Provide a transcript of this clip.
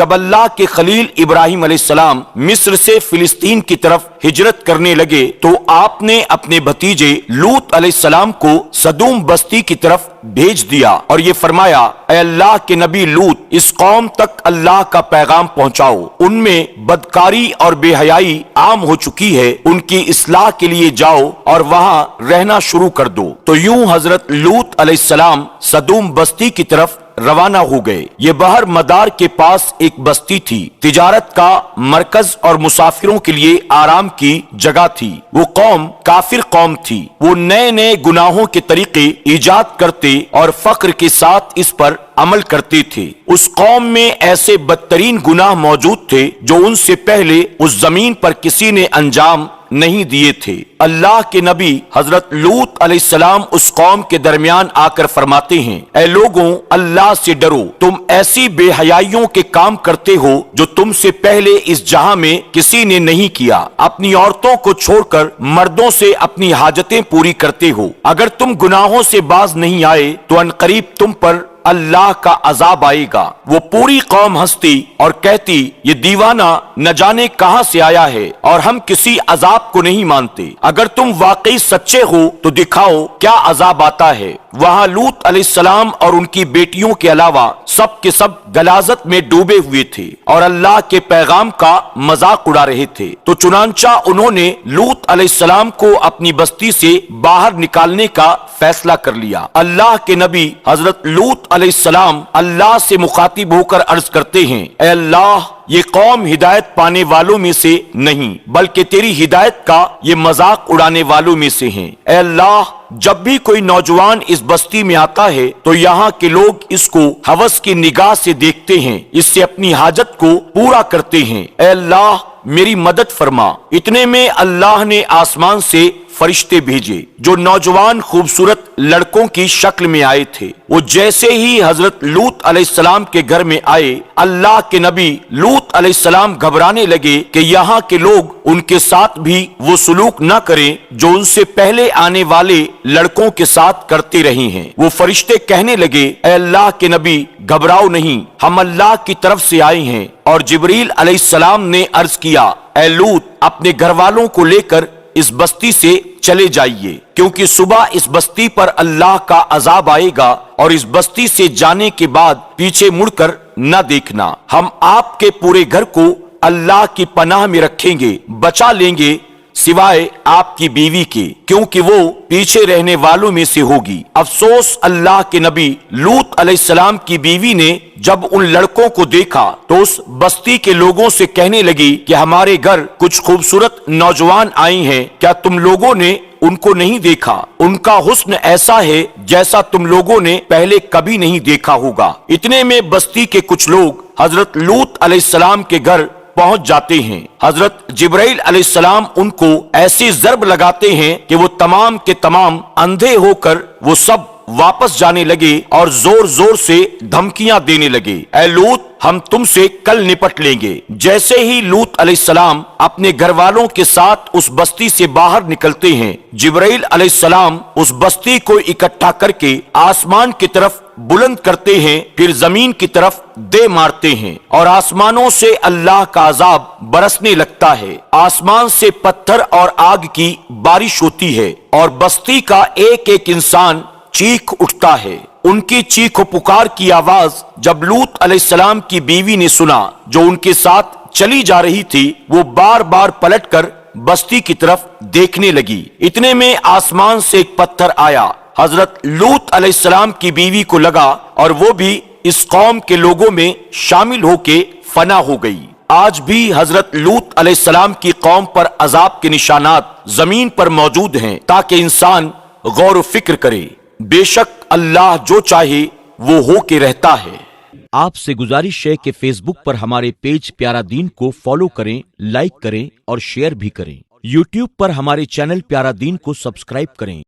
जब अल्लाह के खलील इब्राहिम अलैहिस्सलाम मिस्र से फिलिस्तीन की तरफ हिजरत करने लगे तो आपने अपने भतीजे लूत अलैहिस्सलाम को सदूम बस्ती की तरफ भेज दिया और ये फरमाया, ऐ अल्लाह के नबी लूत, इस कौम तक अल्लाह का पैगाम पहुंचाओ। उनमें बदकारी और बेहयाई आम हो चुकी है, उनकी इस्लाह के लिए जाओ और वहां रहना शुरू कर दो। तो यूं हजरत लूत अलैहिस्सलाम सदूम बस्ती की तरफ रवाना हो गए। ये बहर मदार के पास एक बस्ती थी, तिजारत का मरकज और मुसाफिरों के लिए आराम की जगह थी। वो कौम काफिर कौम थी। वो नए नए गुनाहों के तरीके ईजाद करते और फक्र के साथ इस पर अमल करते थे। उस कौम में ऐसे बदतरीन गुनाह मौजूद थे जो उनसे पहले उस जमीन पर किसी ने अंजाम नहीं दिए थे। अल्लाह के नबी हजरत लूत अलैहिस्सलाम उस कौम के दरमियान आकर फरमाते हैं, ऐ लोगों, अल्लाह से डरो। तुम ऐसी बेहयाइयों के काम करते हो जो तुमसे पहले इस जहां में किसी ने नहीं किया। अपनी औरतों को छोड़कर मर्दों से अपनी हाजतें पूरी करते हो। अगर तुम गुनाहों से बाज नहीं आए तो अनकरीब तुम पर अल्लाह का अजाब आएगा। वो पूरी कौम हंसती और कहती, ये दीवाना न जाने कहां से आया है और हम किसी अजाब को नहीं मानते। अगर तुम वाकई सच्चे हो तो दिखाओ क्या अजाब आता है। वहां लूत अलैहिस्सलाम और उनकी बेटियों के अलावा सब के सब गलाजत में डूबे हुए थे और अल्लाह के पैगाम का मजाक उड़ा रहे थे। तो चुनांचा उन्होंने लूत अलैहिस्सलाम को अपनी बस्ती से बाहर निकालने का फैसला कर लिया। अल्लाह के नबी हजरत लूत अलैहिस्सलाम अल्लाह से मुखातिब होकर अर्ज करते हैं, ऐ अल्लाह, ये कौम हिदायत पाने वालों में से नहीं बल्कि तेरी हिदायत का ये मजाक उड़ाने वालों में से हैं। ऐ अल्लाह, जब भी कोई नौजवान इस बस्ती में आता है तो यहाँ के लोग इसको हवस की निगाह से देखते हैं, इससे अपनी हाजत को पूरा करते हैं। ऐ अल्लाह, मेरी मदद फरमा। इतने में अल्लाह ने आसमान से फरिश्ते भेजे जो नौजवान खूबसूरत लड़कों की शक्ल में आए थे। वो जैसे ही हजरत लूत अलैहिस्सलाम के घर में आए, अल्लाह के नबी लूत अलैहिस्सलाम घबराने लगे कि यहाँ के लोग उनके साथ भी वो सलूक न करें जो उनसे पहले आने वाले लड़कों के साथ करते रहे हैं। वो फरिश्ते कहने लगे, ऐ अल्लाह के नबी, घबराओ नहीं, हम अल्लाह की तरफ से आए हैं। और जिब्रील अलैहिस्सलाम ने अर्ज किया, ऐ लूत, अपने घर वालों को लेकर इस बस्ती से चले जाइए, क्योंकि सुबह इस बस्ती पर अल्लाह का अजाब आएगा और इस बस्ती से जाने के बाद पीछे मुड़कर न देखना। हम आपके पूरे घर को अल्लाह की पनाह में रखेंगे, बचा लेंगे सिवाय आपकी बीवी के, क्योंकि वो पीछे रहने वालों में से होगी। अफसोस, अल्लाह के नबी लूत अलैहिस्सलाम की बीवी ने जब उन लड़कों को देखा तो उस बस्ती के लोगों से कहने लगी कि हमारे घर कुछ खूबसूरत नौजवान आए हैं, क्या तुम लोगों ने उनको नहीं देखा? उनका हुस्न ऐसा है जैसा तुम लोगों ने पहले कभी नहीं देखा होगा। इतने में बस्ती के कुछ लोग हजरत लूत अलैहिस्सलाम के घर पहुंच जाते हैं। हजरत जिब्राइल अलैहिस्सलाम उनको ऐसी ज़र्ब लगाते हैं कि वो तमाम के तमाम अंधे होकर वो सब वापस जाने लगे और जोर जोर से धमकियां देने लगे, ऐ लूत, हम तुमसे कल निपट लेंगे। जैसे ही लूत अलैहिस्सलाम अपने घर वालों के साथ उस बस्ती से बाहर निकलते हैं, जिब्राइल अलैहिस्सलाम उस बस्ती को इकट्ठा करके आसमान की तरफ बुलंद करते हैं, फिर जमीन की तरफ दे मारते हैं और आसमानों से अल्लाह का अजाब बरसने लगता है। आसमान से पत्थर और आग की बारिश होती है और बस्ती का एक एक इंसान चीख उठता है। उनकी चीखो पुकार की आवाज जब लूत अलैहिस्सलाम की बीवी ने सुना जो उनके साथ चली जा रही थी, वो बार बार पलटकर बस्ती की तरफ देखने लगी। इतने में आसमान से एक पत्थर आया, हजरत लूत अलैहिस्सलाम की बीवी को लगा और वो भी इस कौम के लोगों में शामिल होके फना हो गई। आज भी हजरत लूत अलैहिस्सलाम की कौम पर अजाब के निशानात जमीन पर मौजूद हैं ताकि इंसान गौर व फिक्र करे। बेशक अल्लाह जो चाहे वो हो के रहता है। आपसे गुजारिश है कि फेसबुक पर हमारे पेज प्यारा दीन को फॉलो करें, लाइक करें और शेयर भी करें। यूट्यूब पर हमारे चैनल प्यारा दीन को सब्सक्राइब करें।